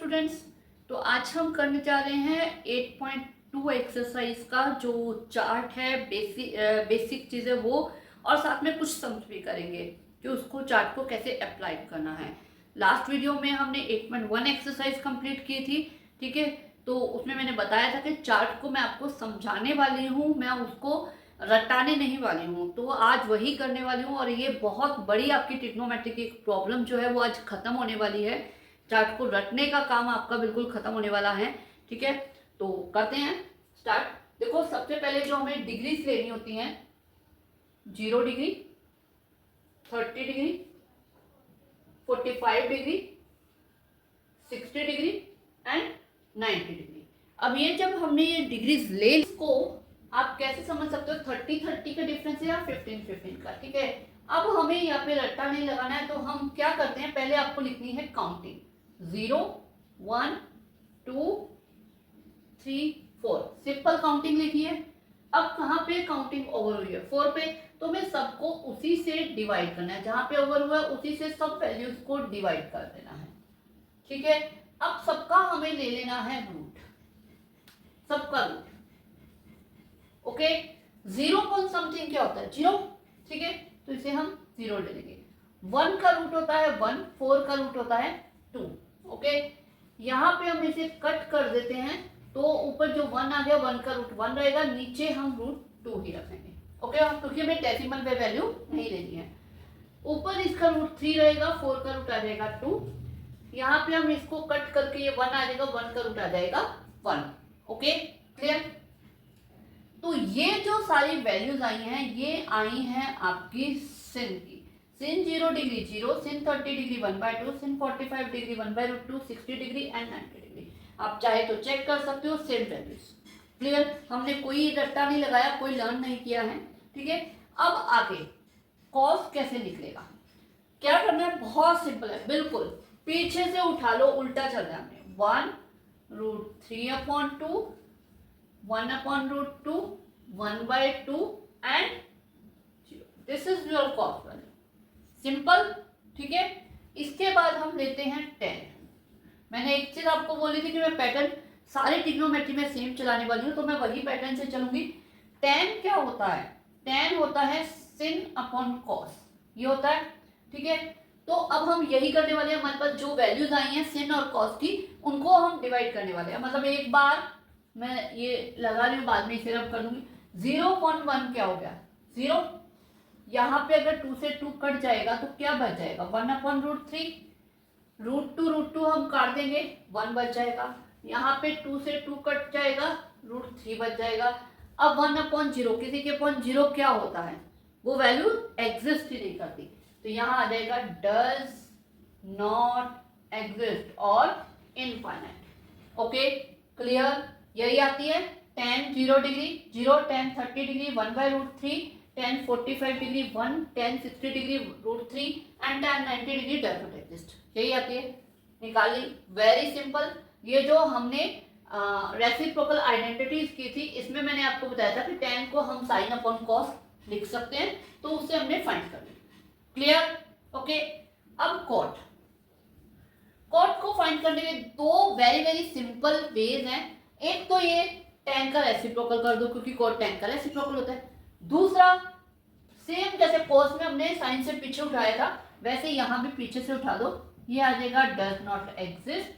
Students, तो आज हम करने जा रहे हैं 8.2 एक्सरसाइज का जो चार्ट है। बेसिक चीज़ें वो और साथ में कुछ सम्स भी करेंगे कि उसको चार्ट को कैसे अप्लाई करना है। लास्ट वीडियो में हमने 8.1 एक्सरसाइज कंप्लीट की थी, ठीक है। तो उसमें मैंने बताया था कि चार्ट को मैं आपको समझाने वाली हूँ, मैं उसको रटाने नहीं वाली हूँ। तो आज वही करने वाली हूँ और ये बहुत बड़ी आपकी ट्रिग्नोमेट्री की प्रॉब्लम जो है वो आज खत्म होने वाली है। चार्ट को रटने का काम आपका बिल्कुल खत्म होने वाला है, ठीक है। तो करते हैं स्टार्ट। देखो, सबसे पहले जो हमें डिग्रीज लेनी होती हैं, 0 degree, 30 degree, 45 degree, 60 degree and 90 degree. अब ये जब हमने ये डिग्रीज ले, इसको आप कैसे समझ सकते हो, 30-30 का डिफरेंस है या 15-15 का, ठीक है। अब हमें यहाँ पे रट्टा नहीं लगाना है, तो हम क्या करते हैं, पहले आपको लिखनी है काउंटिंग। 0 1 2 3 4, सिंपल काउंटिंग लिखी है। अब कहाँ पे काउंटिंग ओवर हुई है, 4 पे, तो मैं सबको उसी से डिवाइड करना है, जहां पे ओवर हुआ है उसी से सब वैल्यूज को डिवाइड कर देना है, ठीक है। अब सबका हमें ले लेना है रूट, सबका रूट, ओके। 0 पॉइंट समथिंग क्या होता है, 0, ठीक है, तो इसे हम 0 ले लेंगे। 1 का रूट होता है 1, 4 का रूट होता है 2, ओके। यहाँ पे हम इसे कट कर देते हैं, तो ऊपर जो 1 आ गया 1 का रूट 1 रहेगा, नीचे हम रूट 2 ही रखेंगे, ओके। क्योंकि हमें डेसिमल में वैल्यू नहीं लेनी है। ऊपर इसका रूट 3 रहेगा, 4 का रूट आ जाएगा 2, यहाँ पे हम इसको कट करके ये 1 आ जाएगा, 1 का रूट आ जाएगा 1, ओके, क्लियर। तो ये जो सारी वैल्यूज आई हैं, ये आई हैं आपकी सिन की। sin 0 degree 0, sin 30 degree 1/2, sin 45 degree 1/√2, 60 degree and 90 degree. आप चाहे तो चेक कर सकते हो, सेम वैल्यूज, क्लियर। हमने कोई रट्टा नहीं लगाया, कोई लर्न नहीं किया है, ठीक है। अब आगे कॉस कैसे निकलेगा, क्या करना है, बहुत सिंपल है, बिल्कुल पीछे से उठा लो, उल्टा चल रहा है। 1√3/2, 1/√2, 1/2 and 0, this is your cos value, simple, ठीक है। इसके बाद हम लेते हैं tan। मैंने एक चीज आपको बोली थी कि मैं पैटर्न सारी ट्रिग्नोमेट्री में सेम चलाने वाली हूँ, तो मैं वही पैटर्न से चलूंगी। tan क्या होता है, tan होता है sin/cos, ये होता है, ठीक है। तो अब हम यही करने वाले हैं, हमारे पास जो वैल्यूज आई हैं sin और cos की, उनको हम डिवाइड करने वाले हैं। मतलब एक बार मैं ये लगा रही हूँ, बाद में इसे रब कर दूंगी। 0.1 क्या हो गया, 0। यहाँ पे अगर 2 से 2 कट जाएगा तो क्या बच जाएगा, 1/√3, √2 हम काट देंगे, 1 बच जाएगा। यहाँ पे 2 से 2 कट जाएगा, √3 बच जाएगा। अब 1/0, किसी के अपॉन 0 क्या होता है, वो वैल्यू एग्जिस्ट ही नहीं करती, तो यहाँ आ जाएगा डज नॉट एग्जिस्ट और इनफाइनाइट, ओके, क्लियर। यही आती है tan 0 degree 0, tan 30 degree 1/√3, tan 45 degree 1, tan 60 degree √3 and tan 90 degree does not exist, यही आती है, निकाली, वेरी सिंपल। ये जो हमने रेसिप्रोकल आइडेंटिटीज की थी, इसमें मैंने आपको बताया था कि tan को हम sin/cos लिख सकते हैं, तो उससे हमने फाइंड कर लिया, क्लियर, ओके। अब कॉट को फाइंड करने के दो वेरी सिंपल वेज हैं। एक तो ये tan का रेसिप्रोकल कर दो, क्योंकि cot tan का रेसिप्रोकल होता है। दूसरा, सेम जैसे cos में हमने साइन से पीछे उठाया था, वैसे यहाँ भी पीछे से उठा दो, ये आ जाएगा डज नॉट एग्जिस्ट,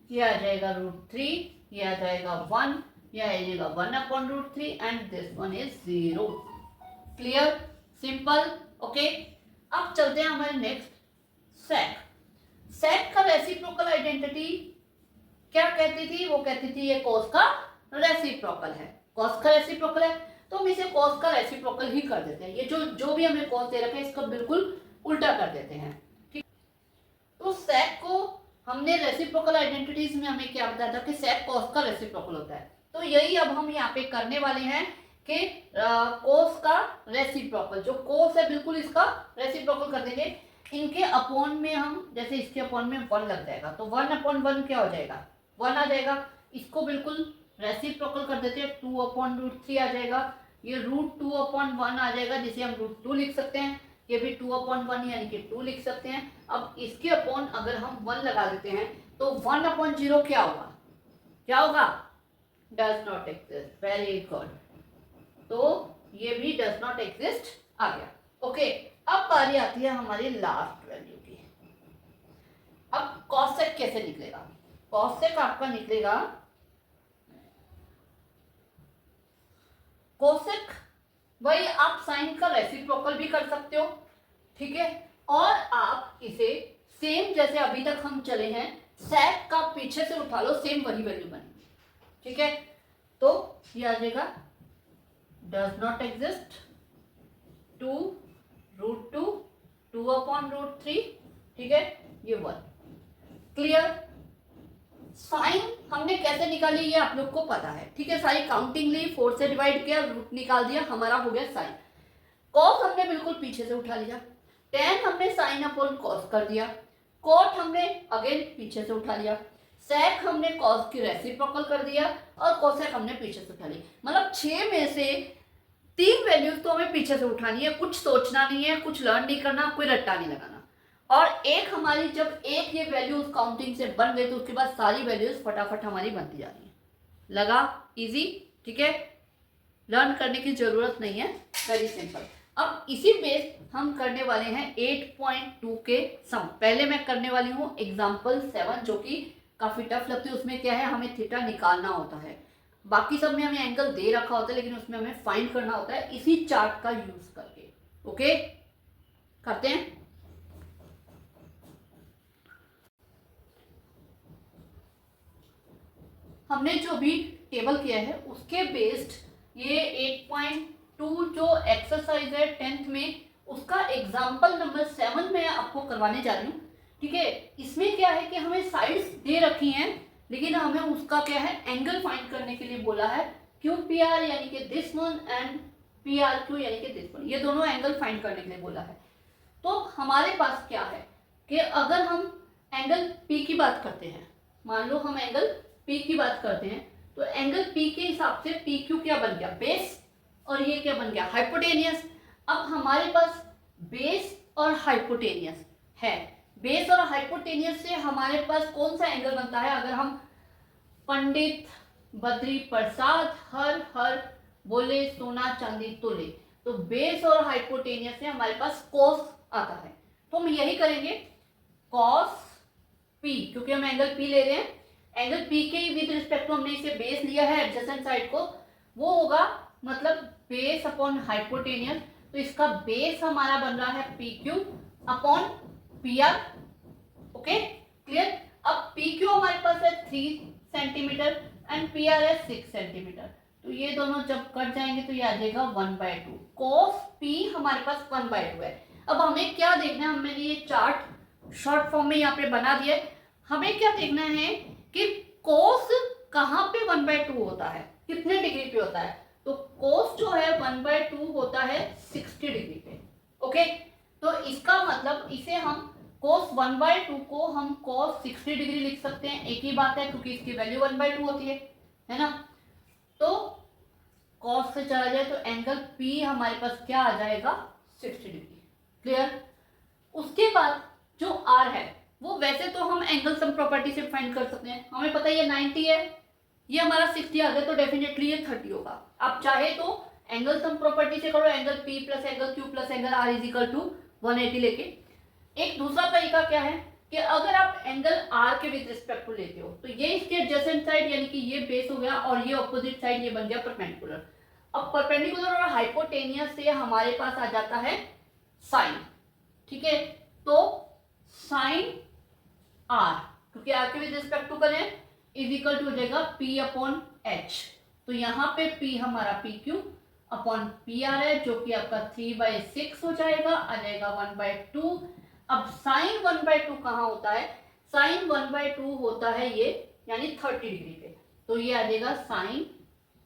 ये आ जाएगा √3, ये आ जाएगा 1, ये आ जाएगा 1/√3 and this one is 0, clear, simple, okay. अब चलते हैं हमारे नेक्स्ट सेक का रेसिप्रोकल आइडेंटिटी क्या कहती थी, वो कहती थी ये cos का रेसिप्रोकल है, cos का रेसिप्रोकल है, तो हम इसे cos का रेसिप्रोकल ही कर देते हैं। ये जो भी हमें cos दे रखा है, इसको बिल्कुल उल्टा कर देते हैं, ठीक। तो सेक को हमने रेसिप्रोकल आइडेंटिटीज में हमें क्या बताया था कि सेक cos का रेसिप्रोकल होता है, तो यही अब हम यहाँ पे करने वाले हैं कि cos का रेसिप्रोकल, जो cos है बिल्कुल इसका रेसिप्रोकल कर देंगे। इनके अपॉन में हम, जैसे इसके अपॉन में 1 लग जाएगा, तो 1/1 क्या हो जाएगा, 1 आ जाएगा। इसको बिल्कुल रेसिप्रोकल कर देते हैं, 2/√3 आ जाएगा, ये √2/1 आ जाएगा, जिसे हम √2 लिख सकते हैं। ये भी 2/1 यानी कि 2 लिख सकते हैं। अब इसके अपॉन अगर हम 1 लगा देते हैं तो 1/0 क्या होगा, क्या होगा, does not exist. Very good, तो ये भी डज नॉट एग्जिस्ट आ गया। ओके, अब बारी आती है हमारी लास्ट वैल्यू की। अब कॉसेक कैसे निकलेगा, कॉसेक आपका निकलेगा, कोसेक वही आप साइन का रेसिप्रोकल भी कर सकते हो, ठीक है, और आप इसे सेम जैसे अभी तक हम चले हैं सेक का पीछे से उठा लो, सेम वही वैल्यू बनेगी, ठीक है। तो ये आ जाएगा डज नॉट एग्जिस्ट 2√2 2/√3, ठीक है, ये 1। क्लियर। साइन हमने कैसे निकाली ये आप लोग को पता है, ठीक है, सारी काउंटिंग ली, 4 से डिवाइड किया, रूट निकाल दिया, हमारा हो गया साइन। कॉस हमने बिल्कुल पीछे से उठा लिया, टेन हमने साइन अपॉन कॉस कर दिया, कॉट हमने अगेन पीछे से उठा लिया, सेक हमने कॉस की रेसिप्रोकल कर दिया, और कोसेक हमने पीछे से उठा ली। मतलब 6 में से 3 वैल्यूज तो हमें पीछे से उठानी है, कुछ सोचना नहीं है, कुछ लर्न नहीं करना, कोई रट्टा नहीं लगाना। और एक हमारी जब एक ये वैल्यूज काउंटिंग से बन गई तो उसके बाद सारी वैल्यूज फटाफट हमारी बनती जा रही है। लगा इजी, ठीक है, लर्न करने की जरूरत नहीं है, वेरी सिंपल। अब इसी बेस हम करने वाले हैं 8.2 के सम। पहले मैं करने वाली हूँ एग्जाम्पल 7 जो कि काफी टफ लगती है। उसमें क्या है, हमें थीटा निकालना होता है, बाकी सब में हमें एंगल दे रखा होता है, लेकिन उसमें हमें फाइंड करना होता है इसी चार्ट का यूज करके। ओके, करते हैं। हमने जो भी टेबल किया है उसके बेस्ड ये 8.2 जो एक्सरसाइज है 10th में, उसका एग्जाम्पल नंबर 7 में आपको करवाने जा रही हूँ, ठीक है। इसमें क्या है कि हमें साइड्स दे रखी हैं, लेकिन हमें उसका क्या है, एंगल फाइंड करने के लिए बोला है। क्यू पी आर यानी कि this one and P R Q यानी कि दिस वन, ये दोनों एंगल फाइंड करने के लिए बोला है। तो हमारे पास क्या है कि अगर हम एंगल पी की बात करते हैं, मान लो हम एंगल पी की बात करते हैं, तो एंगल पी के हिसाब से पी क्यू क्या बन गया, बेस, और ये क्या बन गया, हाइपोटेनियस। अब हमारे पास बेस और हाइपोटेनियस है, बेस और हाइपोटेनियस से हमारे पास कौन सा एंगल बनता है, अगर हम पंडित बद्री प्रसाद हर हर बोले सोना चांदी तोले, तो बेस और हाइपोटेनियस से हमारे पास कॉस आता है। तो हम यही करेंगे, कॉस पी, क्योंकि हम एंगल पी ले रहे हैं, एंगल पी के विद रिस्पेक्ट टू हमने इसे बेस लिया है एडजेसेंट साइड को, वो होगा मतलब बेस अपॉन हाइपोटेनियस। तो इसका बेस हमारा बन रहा है P Q upon P R. Okay, clear. अब पी क्यू हमारे पास है 3 सेंटीमीटर एंड पी आर है 6 सेंटीमीटर, तो ये दोनों जब कट जाएंगे तो ये आ जाएगा 1/2। कॉस पी हमारे पास 1/2 है। अब हमें क्या देखना है, हमने ये चार्ट शॉर्ट फॉर्म में यहाँ पे बना दिया है, हमें क्या देखना है कि कोस कहाँ पे 1/2 होता है, कितने डिग्री पे होता है। तो कोस जो है 1/2 होता है 60 डिग्री पे। ओके, तो इसका मतलब इसे हम कोस 1/2 को हम कोस 60 डिग्री लिख सकते हैं, एक ही बात है क्योंकि इसकी वैल्यू 1/2 होती है ना। तो कोस से चला जाए तो एंगल पी हमारे पास क्या आ जाएगा, 60 डिग्री। क्लियर। उसके बाद जो आर है वो वैसे तो हम एंगल सम प्रॉपर्टी से फाइंड कर सकते हैं, हमें पता है ये 90 है, ये हमारा 60 आ गया, तो डेफिनेटली ये 30 होगा। आप चाहे तो एंगल सम प्रॉपर्टी से करो, angle P plus angle Q plus angle R is equal to 180 लेके। एक दूसरा तरीका क्या है कि अगर आप एंगल आर के विद रिस्पेक्ट टू लेते हो, तो ये इसके एडजेसेंट साइड यानी कि ये बेस हो गया, और ये ऑपोजिट साइड ये बन गया परपेंडिकुलर। अब परपेंडिकुलर और हाइपोटेनियस से हमारे पास आ जाता है साइन, ठीक है। तो साइन आर, क्योंकि आर के विद रिस्पेक्ट टू करें, इज इक्वल टू हो जाएगा पी अपॉन एच। तो यहाँ पे पी हमारा P Q upon P R है, जो कि आपका 3/6 हो जाएगा, आ जाएगा 1/2। अब साइन 1/2 कहाँ होता है, साइन 1/2 होता है ये यानी 30 डिग्री पे, तो ये आ जाएगा साइन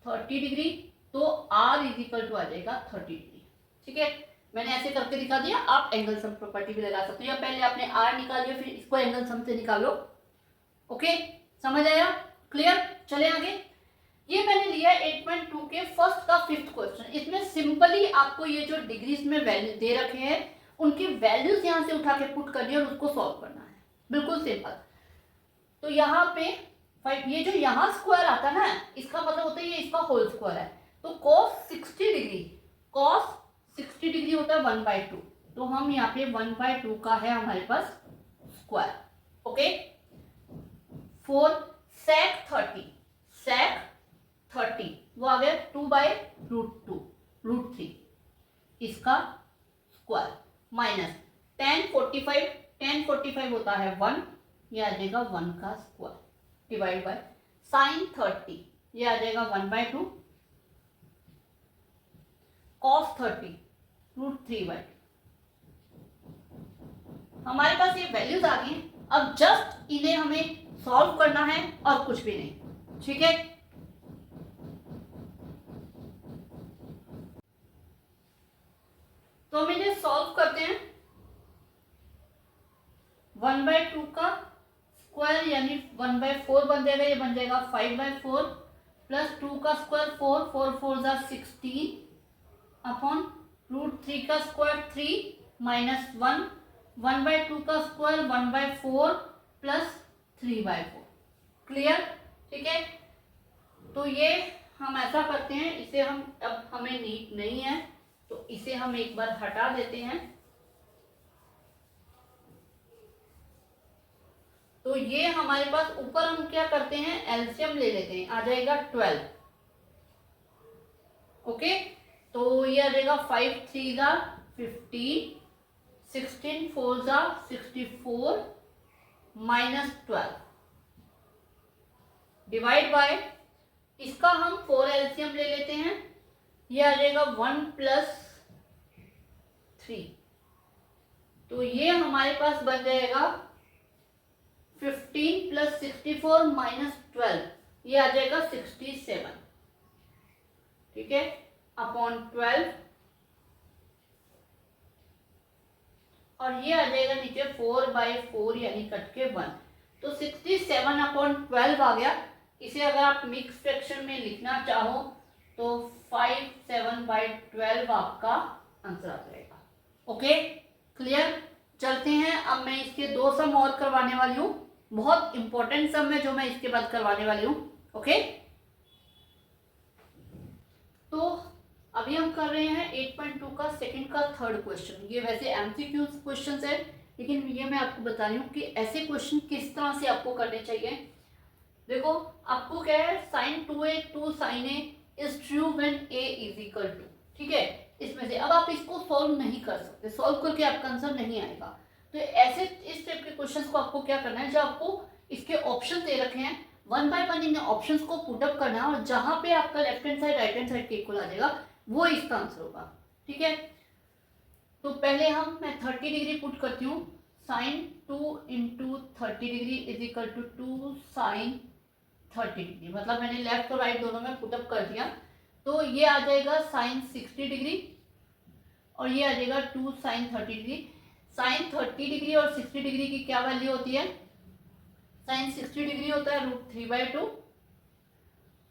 30 डिग्री, तो आर इज इक्वल टू आ जाएगा 30 डिग्री। ठीक है, मैंने ऐसे करके दिखा दिया, आप एंगल सम प्रॉपर्टी भी लगा सकते हो, या पहले आपने आर निकाल लिया फिर इसको एंगल सम से निकालो। ओके, समझ आया, क्लियर। चले आगे। ये मैंने लिया 8.2 के फर्स्ट का 5th क्वेश्चन। इसमें सिंपली आपको ये जो डिग्रीज में वैल्यू दे रखे हैं उनकी वैल्यूज यहाँ से उठा के पुट करनी है और उसको सॉल्व करना है, बिल्कुल सिंपल। तो यहाँ पे 5, ये जो यहाँ स्क्वायर आता है ना, इसका मतलब होता है ये इसका होल स्क्वायर है। तो cos 60 डिग्री होता है 1/2, तो हम यहाँ पे 1/2 का है हमारे पास स्क्वायर। ओके, 4 sec 30 वो आ गया 2/√2 √3 इसका स्क्वायर, माइनस tan 45 होता है 1, ये आ जाएगा 1 का स्क्वायर, डिवाइड बाय sin 30 ये आ जाएगा 1/2 cos 30 √3/2। हमारे पास ये वैल्यूज आ गई, अब जस्ट इन्हें हमें सॉल्व करना है और कुछ भी नहीं, ठीक है। तो हम इन्हें सॉल्व करते हैं। 1/2 का स्क्वायर यानी 1/4 बन जाएगा, ये बन जाएगा 5/4 प्लस 2 का स्क्वायर 4 4 4 16 अपॉन √3 का स्क्वायर 3 माइनस 1 1/2 का स्क्वायर 1/4 प्लस 3/4। क्लियर, ठीक है। तो ये हम ऐसा करते हैं, इसे हम अब हमें नीड नहीं है तो इसे हम एक बार हटा देते हैं। तो ये हमारे पास ऊपर हम क्या करते हैं, एलसीएम ले लेते हैं, आ जाएगा 12। ओके, तो ये आ जाएगा 5 3 15 16 4 64 माइनस 12 डिवाइड बाय, इसका हम 4 एलसीएम ले लेते हैं, ये आ जाएगा 1 प्लस 3, तो ये हमारे पास बन जाएगा 15 प्लस 64 माइनस 12, ये आ जाएगा 67, ठीक है, अपॉन 12, और ये आ जाएगा नीचे 4/4 यानी कट के 1, तो 67 अपॉन 12 आ गया। इसे अगर आप मिक्स फ्रैक्शन में लिखना चाहो तो 57/12 आपका आंसर आ जाएगा। Okay, clear. चलते हैं, अब मैं इसके 2 सम और करवाने वाली हूँ, बहुत इंपॉर्टेंट सम है जो मैं इसके बाद करवाने वाली हूँ। ओके, तो अभी हम कर रहे हैं 8.2 का सेकंड का थर्ड क्वेश्चन। ये वैसे एमसीक्यू क्वेश्चन है, लेकिन ये मैं आपको बता रही हूँ कि ऐसे क्वेश्चन किस तरह से आपको करने चाहिए। देखो, आपको क्या है, sin 2a 2 sin a is true when a is equal to, ठीक है। इसमें से अब आप इसको सॉल्व नहीं कर सकते, सॉल्व करके आपका आंसर नहीं आएगा। तो ऐसे इस टाइप के क्वेश्चंस को आपको क्या करना है, जो आपको इसके ऑप्शन दे रखे हैं 1 बाय 1 इन ऑप्शंस को पुट अप करना है, और जहां पे आपका left hand side right hand side के इक्वल आ जाएगा वो इसका आंसर होगा, ठीक है। तो पहले मैं 30 डिग्री पुट करती हूँ, sin 2 into 30 degree is equal to 2 sin 30 degree, मतलब मैंने लेफ्ट और राइट दोनों में पुटअप कर दिया। तो ये आ जाएगा sin 60 डिग्री और ये आ जाएगा 2 sin 30 डिग्री। sin 30 डिग्री और 60 डिग्री की क्या वैल्यू होती है, sin 60 डिग्री होता है √3/2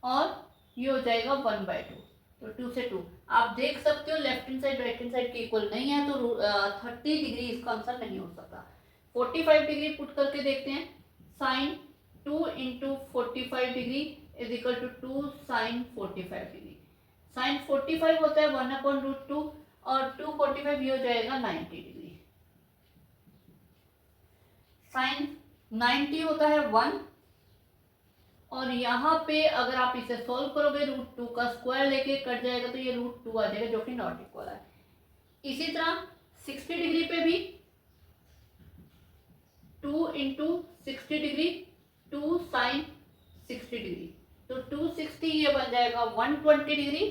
और ये हो जाएगा 1/2, तो 2 से 2 आप देख सकते हो left hand side right hand side के इक्वल नहीं है, तो 30 डिग्री इसका आंसर नहीं हो सकता। 45 डिग्री पुट करके देखते हैं, sin 2 into 45 degree is equal to 2 sin 45 degree. sin 45 होता है 1/√2 और 245 ये हो जाएगा 90 डिग्री। sin 90 होता है 1, और यहाँ पे अगर आप इसे सोल्व करोगे √2 का स्क्वायर लेके कट जाएगा तो ये √2 आ जाएगा, जो कि नॉट इक्वल है। इसी तरह 60 डिग्री पे भी 2 इंटू 60 डिग्री 2 sin 60 डिग्री, तो 260 ये बन जाएगा 120 डिग्री,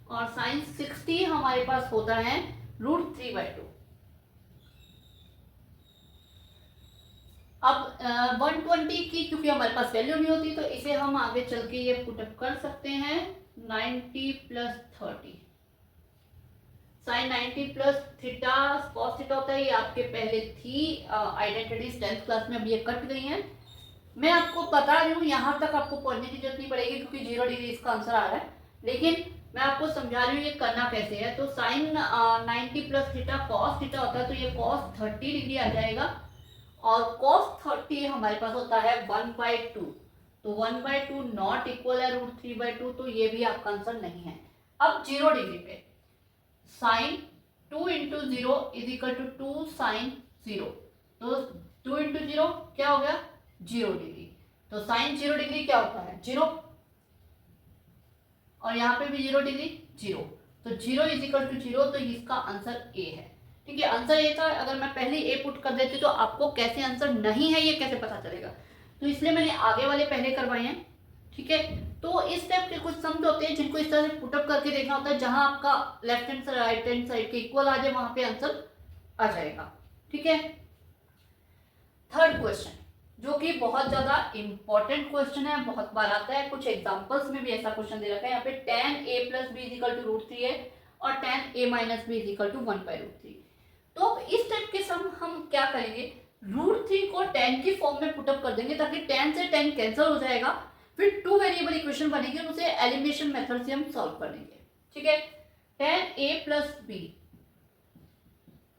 और sin 60 हमारे पास होता है √3/2। अब 120 की क्योंकि हमारे पास वैल्यू नहीं होती, तो इसे हम आगे चल के ये पुटअप कर सकते हैं। 90 plus 30 sin 90 plus theta cos theta होता है, ये आपके पहले थी आइडेंटिटीज 10th क्लास में, अब ये कट गई हैं। मैं आपको बता रही हूँ, यहाँ तक आपको पढ़ने की जरूरत नहीं पड़ेगी क्योंकि 0 डिग्री इसका आंसर आ रहा है, लेकिन मैं आपको समझा रही हूँ ये करना कैसे है। तो sine 90 plus theta cos theta होता है, तो ये कॉस 30 डिग्री आ जाएगा, और कॉस 30 हमारे पास होता है 1/2, तो 1/2 नॉट इक्वल है √3/2, तो ये भी आपका आंसर नहीं है। अब 0 डिग्री पे sine 2 into 0 is equal to 2 sine 0, तो 2 इंटू 0 क्या हो गया 0 डिग्री, तो साइन 0 डिग्री क्या होता है 0, और यहाँ पे भी 0 डिग्री 0, तो 0 इज इक्वल टू 0, तो इसका आंसर ए है। ठीक है, आंसर ए था। अगर मैं पहले ए पुट कर देती तो आपको कैसे आंसर नहीं है ये कैसे पता चलेगा, तो इसलिए मैंने आगे वाले पहले करवाए हैं। ठीक है, तो इस टाइप के कुछ सम्स होते हैं जिनको इस तरह से पुटअप करके देखना होता है, जहां आपका लेफ्ट हैंड से राइट हैंड साइड के इक्वल आ जाए वहां पे आंसर आ जाएगा। ठीक है, थर्ड क्वेश्चन जो कि बहुत ज्यादा इंपॉर्टेंट क्वेश्चन है, बहुत बार आता है, कुछ एग्जांपल्स में भी ऐसा क्वेश्चन दे रखा है। यहाँ पे tan a plus B is equal to √3 है और tan a minus B is equal to 1/√3। तो इस टाइप के सम हम क्या करेंगे, √3 को tan की फॉर्म में पुटअप कर देंगे ताकि tan से tan कैंसिल हो जाएगा, फिर 2 वेरिएबल इक्वेशन बनेगी और उसे एलिमिनेशन मेथड से हम सॉल्व कर लेंगे। ठीक है, tan a plus B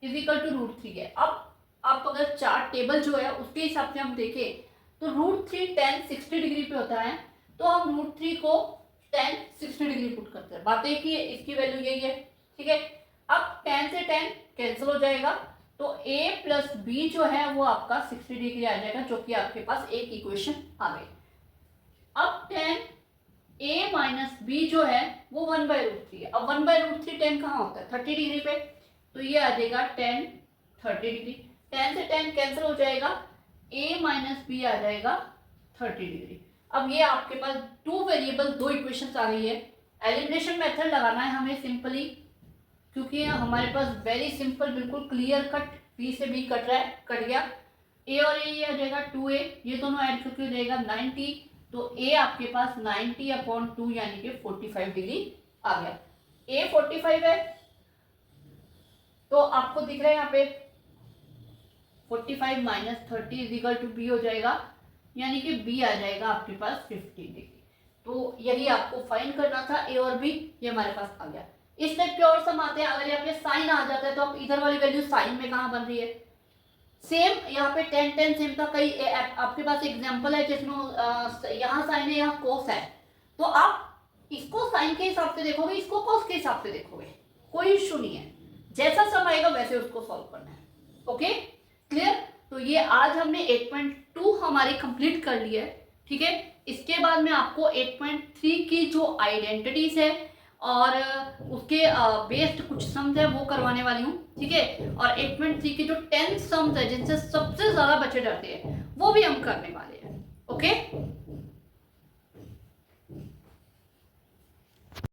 is equal to √3 है। अब आप अगर चार्ट टेबल जो है उसके हिसाब से हम देखें तो √3 tan 60 डिग्री पे होता है, तो हम √3 को tan 60 डिग्री पुट करते हैं। बात एक ही है, इसकी वैल्यू यही है। ठीक है, अब tan से tan कैंसिल हो जाएगा, तो a प्लस बी जो है वो आपका 60 डिग्री आ जाएगा, जो कि आपके पास एक इक्वेशन आ गई। अब tan a माइनस बी जो है वो 1/√3 है। अब 1/√3 tan कहाँ होता है 30 डिग्री पे, तो ये आ जाएगा tan 30 डिग्री, tan से tan कैंसिल हो जाएगा, a माइनस बी आ जाएगा 30 डिग्री। अब ये आपके पास 2 वेरिएबल 2 इक्वेशंस आ गई है। एलिमिनेशन मेथड लगाना है हमें सिंपली, क्योंकि हमारे पास वेरी सिंपल बिल्कुल क्लियर कट b से b कट रहा है, कट गया। a और a ये आ जाएगा 2a, ये दोनों ऐड करके हो जाएगा 90, तो a आपके पास 90/2 यानी कि 45 डिग्री आ गया। a 45 है, तो आपको दिख रहा है यहाँ पे 45 minus 30 is equal to B हो जाएगा, यानी कि बी आ जाएगा आपके पास 50 डिग्री। तो यही आपको फाइंड करना था, ए और बी, ये हमारे पास आ गया। इस टाइप के और सम आते हैं, अगर यहाँ पे साइन आ जाता है तो आप इधर वाली वैल्यू साइन में कहाँ बन रही है, सेम यहाँ पे tan सेम था। कई आपके पास एग्जांपल है जिसमें यहाँ साइन है यहाँ कोस है, तो आप इसको साइन के हिसाब से देखोगे, इसको कोस के हिसाब से देखोगे, कोई इश्यू नहीं है, जैसा सम आएगा वैसे उसको सॉल्व करना है। Okay, clear. तो ये आज हमने 8.2 हमारी कंप्लीट कर ली है। ठीक है, इसके बाद में आपको 8.3 की जो आइडेंटिटीज है और उसके बेस्ड कुछ सम्स है वो करवाने वाली हूँ। ठीक है, और 8.3 के जो 10 सम्स है जिनसे सबसे ज्यादा बच्चे डरते हैं वो भी हम करने वाले हैं।